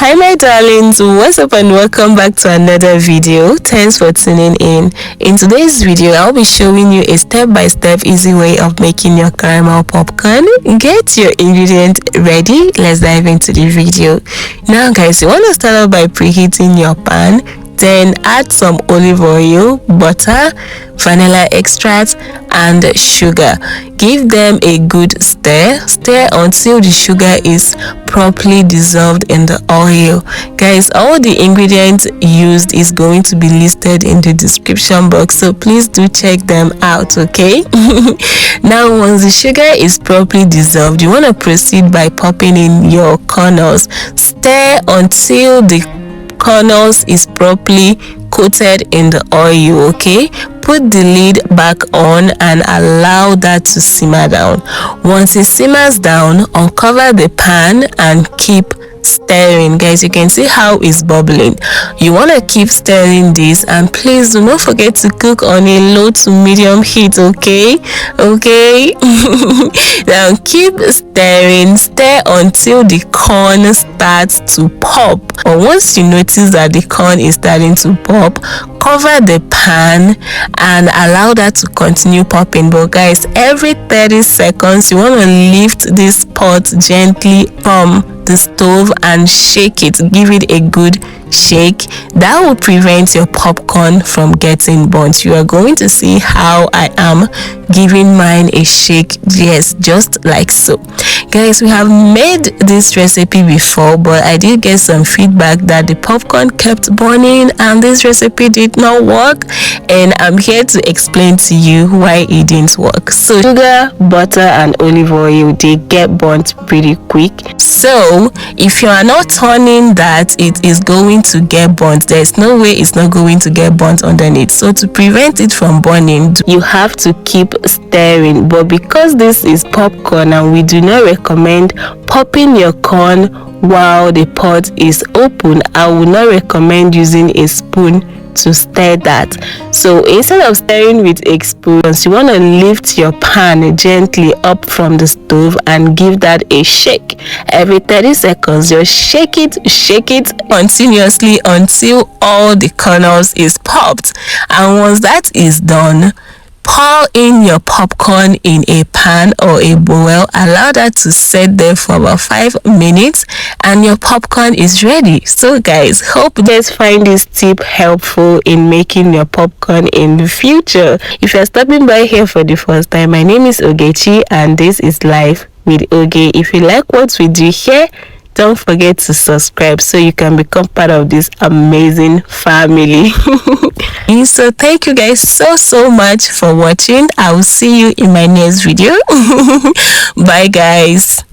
Hi my darlings, what's up and welcome back to another video. Thanks for tuning in. In today's video, I'll be showing you a step-by-step easy way of making your caramel popcorn. Get your ingredient ready. Let's dive into the video. Now guys, you want to start off by preheating your pan. Then add some olive oil, butter, vanilla extract and sugar. Give them a good stir until the sugar is properly dissolved in the oil. Guys, all the ingredients used is going to be listed in the description box, so please do check them out, okay? Now once the sugar is properly dissolved, you want to proceed by popping in your kernels. Stir until the kernels is properly coated in the oil, okay? Put the lid back on and allow that to simmer down. Once it simmers down, uncover the pan and keep stirring. Guys, you can see how it's bubbling. You want to keep stirring this, and please do not forget to cook on a low to medium heat, okay? Now keep stirring. Stir until the corn starts to pop, or once you notice that the corn is starting to pop, cover the pan and allow that to continue popping. But guys, every 30 seconds you want to lift this pot gently from the stove and shake it. Give it a good shake. That will prevent your popcorn from getting burnt. You are going to see how I am giving mine a shake. Yes, just like so. Guys, we have made this recipe before, but I did get some feedback that the popcorn kept burning and this recipe did not work, and I'm here to explain to you why it didn't work. So sugar, butter and olive oil, they get burnt pretty quick. So if you are not turning that, it is going to get burnt. There's no way it's not going to get burnt underneath. So to prevent it from burning, you have to keep stirring. But because this is popcorn and we do not recommend popping your corn while the pot is open, I will not recommend using a spoon to stir that. So instead of stirring with a spoon, you want to lift your pan gently up from the stove and give that a shake. Every 30 seconds you shake it continuously until all the kernels is popped. And once that is done, pour in your popcorn in a pan or a bowl. Allow that to set there for about 5 minutes and your popcorn is ready. So guys, hope you guys find this tip helpful in making your popcorn in the future. If you're stopping by here for the first time, my name is Ogechi and this is Life with Oge. If you like what we do here, don't forget to subscribe so you can become part of this amazing family. So thank you guys so much for watching. I will see you in my next video. Bye guys.